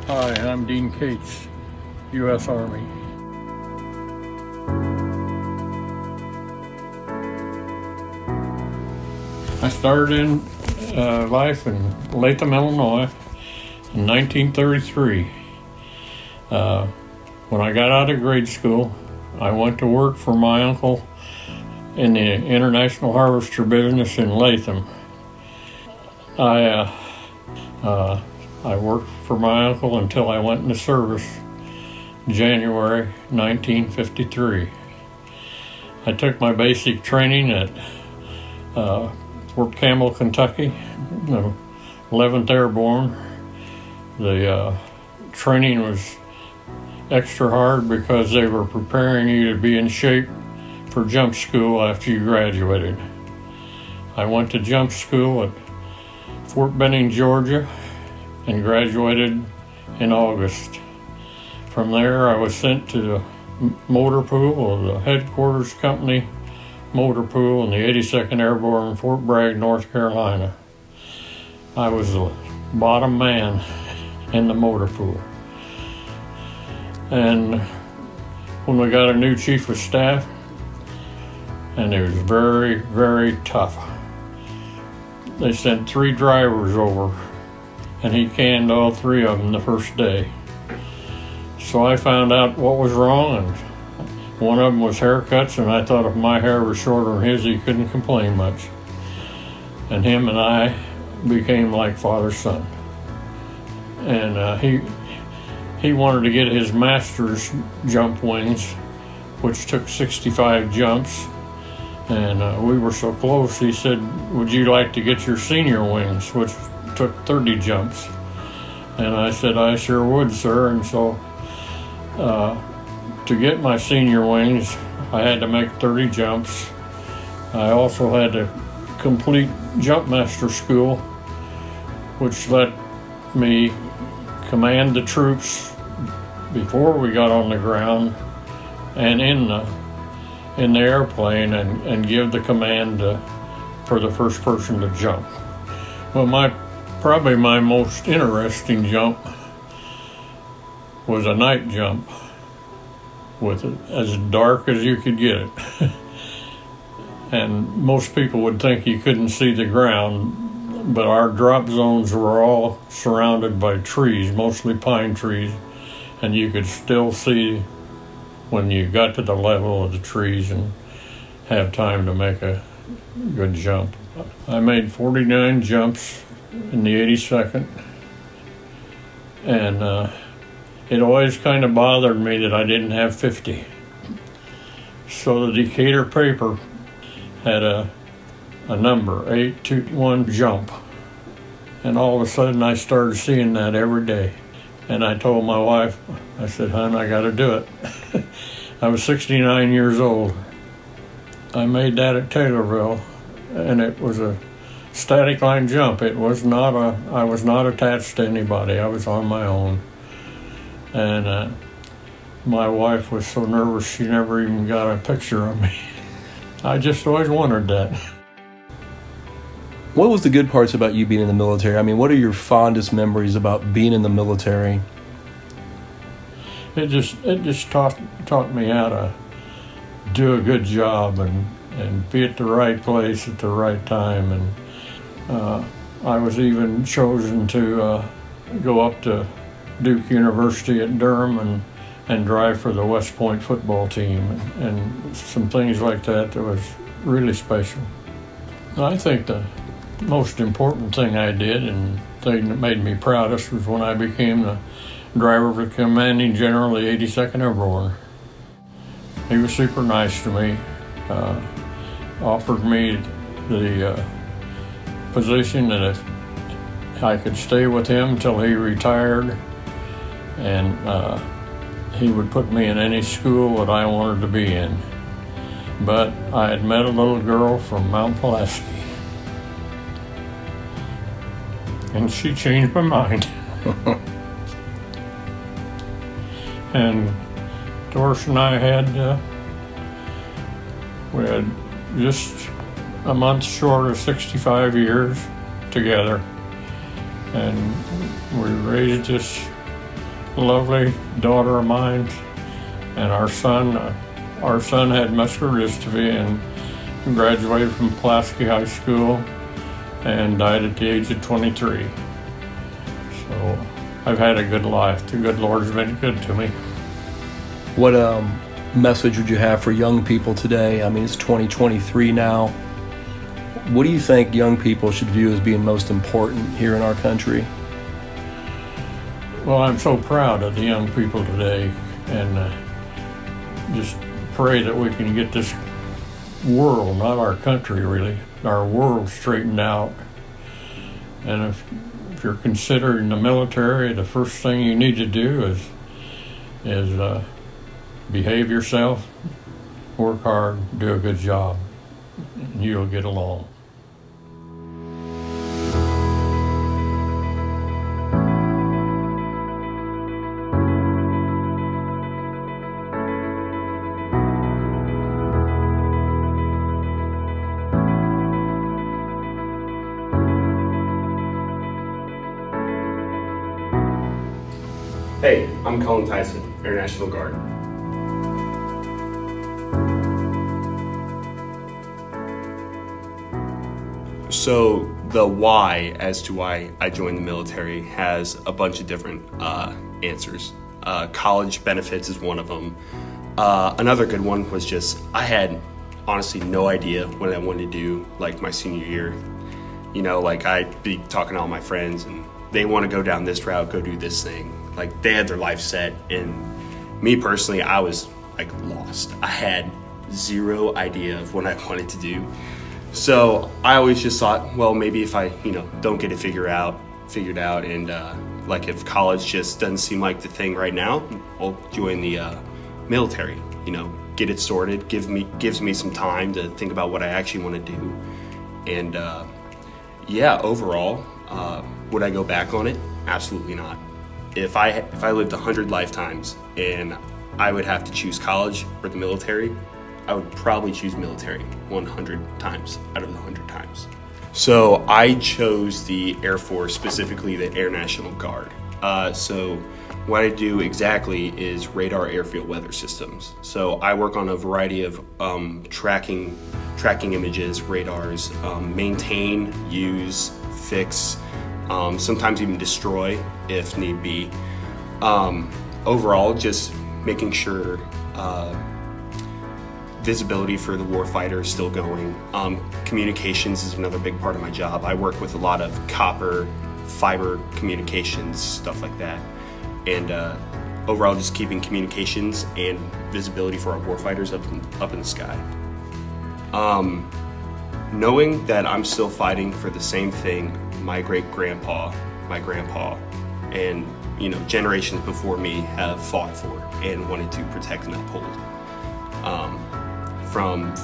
Hi, I'm Dean Cates, U.S. Army. I started in life in Latham, Illinois in 1933. When I got out of grade school, I went to work for my uncle in the international harvester business in Latham. I worked for my uncle until I went into service in January 1953. I took my basic training at Fort Campbell, Kentucky, the 11th Airborne. The training was extra hard because they were preparing you to be in shape for jump school after you graduated. I went to jump school at Fort Benning, Georgia, and graduated in August. From there, I was sent to the motor pool, or the headquarters company motor pool in the 82nd Airborne, Fort Bragg, North Carolina. I was the bottom man in the motor pool. And when we got a new chief of staff, and it was very, very tough. They sent 3 drivers over, and he canned all 3 of them the first day. So I found out what was wrong, and one of them was haircuts, and I thought if my hair was shorter than his, he couldn't complain much. And him and I became like father-son. And he wanted to get his master's jump wings, which took 65 jumps. And we were so close, he said, "Would you like to get your senior wings," which took 30 jumps. And I said, "I sure would, sir." And so to get my senior wings, I had to make 30 jumps. I also had to complete jump master school, which let me command the troops before we got on the ground and in the airplane, and give the command for the first person to jump. Well, probably my most interesting jump was a night jump, with it as dark as you could get it. And most people would think you couldn't see the ground, but our drop zones were all surrounded by trees, mostly pine trees, and you could still see when you got to the level of the trees and have time to make a good jump. I made 49 jumps in the 82nd, and it always kind of bothered me that I didn't have 50. So the Decatur paper had a number, 821 jump, and all of a sudden I started seeing that every day. And I told my wife, I said, "Hon, I got to do it." I was 69 years old. I made that at Taylorville, and it was a static line jump. I was not attached to anybody. I was on my own. And my wife was so nervous she never even got a picture of me. I just always wondered that. What was the good parts about you being in the military? I mean, what are your fondest memories about being in the military? It just taught me how to do a good job and be at the right place at the right time. And I was even chosen to go up to Duke University at Durham and drive for the West Point football team, and some things like that was really special. I think the most important thing I did, and thing that made me proudest, was when I became the driver for the commanding general of the 82nd Airborne. He was super nice to me, offered me the position that if I could stay with him till he retired, and he would put me in any school that I wanted to be in. But I had met a little girl from Mount Pulaski, and she changed my mind. And Doris and I we had just a month short of 65 years together, and we raised this lovely daughter of mine, and our son had muscular dystrophy and graduated from Pulaski High School and died at the age of 23. So I've had a good life. The good Lord's been good to me. What message would you have for young people today? I mean, it's 2023 now. What do you think young people should view as being most important here in our country? Well, I'm so proud of the young people today, and just pray that we can get this world, not our country really, our world straightened out. And if you're considering the military, the first thing you need to do is behave yourself, work hard, do a good job, and you'll get along. Hey, I'm Cullen Tyson, International Guard. So the why as to why I joined the military has a bunch of different answers. College benefits is one of them. Another good one was just I had honestly no idea what I wanted to do like my senior year. You know, like I'd be talking to all my friends and they want to go down this route, go do this thing. Like they had their life set, and me personally, I was like lost. I had zero idea of what I wanted to do. So I always just thought, well, maybe if I, don't get it figured out, and like if college just doesn't seem like the thing right now, I'll join the military. Get it sorted. Gives me some time to think about what I actually want to do, and yeah, overall, would I go back on it? Absolutely not. If I lived 100 lifetimes and I would have to choose college or the military, I would probably choose military 100 times out of the 100 times. So I chose the Air Force, specifically the Air National Guard. So what I do exactly is radar airfield weather systems. So I work on a variety of tracking images, radars, maintain, use, fix, sometimes even destroy if need be. Overall, just making sure visibility for the warfighter is still going. Communications is another big part of my job. I work with a lot of copper, fiber communications, stuff like that. And overall, just keeping communications and visibility for our warfighters up in the sky. Knowing that I'm still fighting for the same thing my great-grandpa, my grandpa, and generations before me have fought for and wanted to protect and uphold. From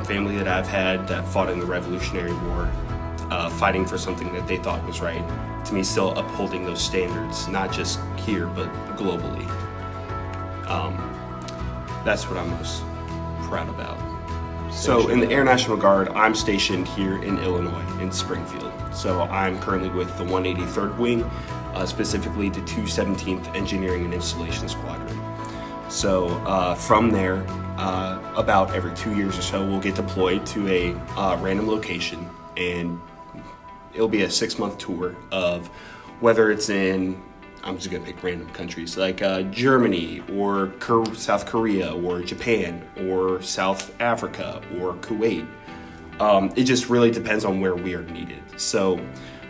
family that I've had that fought in the Revolutionary War, fighting for something that they thought was right, to me still upholding those standards, not just here but globally. That's what I'm most proud about. So in the Air National Guard, I'm stationed here in Illinois, in Springfield. So I'm currently with the 183rd Wing, specifically the 217th Engineering and Installation Squadron. So from there, about every 2 years or so, we'll get deployed to a random location, and it'll be a 6-month tour of whether it's in, I'm just gonna pick random countries, like Germany or South Korea or Japan or South Africa or Kuwait. It just really depends on where we are needed. So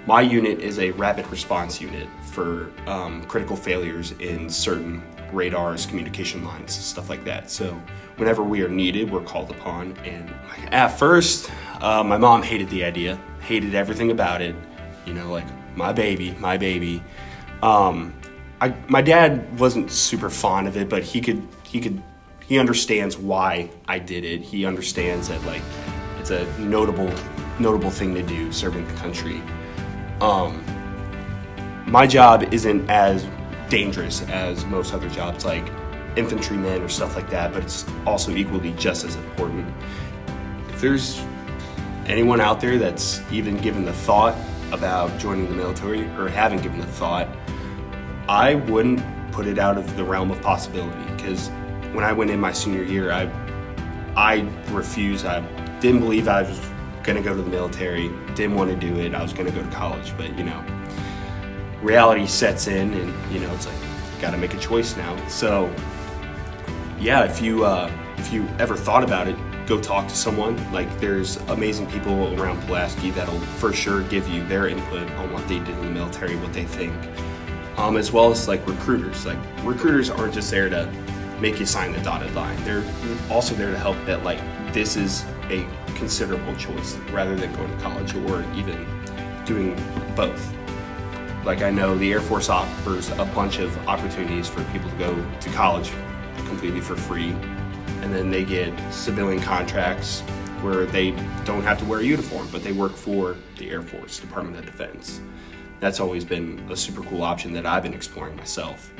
my unit is a rapid response unit for critical failures in certain radars, communication lines, stuff like that. So whenever we are needed, we're called upon. And at first, my mom hated the idea, hated everything about it. Like my baby. My dad wasn't super fond of it, but he understands why I did it. He understands that like it's a notable thing to do, serving the country. My job isn't as dangerous as most other jobs like infantrymen or stuff like that, but it's also equally just as important. If there's anyone out there that's even given the thought about joining the military or haven't given the thought, I wouldn't put it out of the realm of possibility, because when I went in my senior year, I refused. I didn't believe I was going to go to the military, didn't want to do it. I was going to go to college, but reality sets in, and it's like, got to make a choice now. So yeah, if you ever thought about it, go talk to someone. Like, there's amazing people around Pulaski that'll for sure give you their input on what they did in the military, what they think, as well as like recruiters. Like, recruiters aren't just there to make you sign the dotted line. They're also there to help that, like, this is a considerable choice rather than going to college or even doing both. Like, I know the Air Force offers a bunch of opportunities for people to go to college completely for free, and then they get civilian contracts where they don't have to wear a uniform, but they work for the Air Force, Department of Defense. That's always been a super cool option that I've been exploring myself.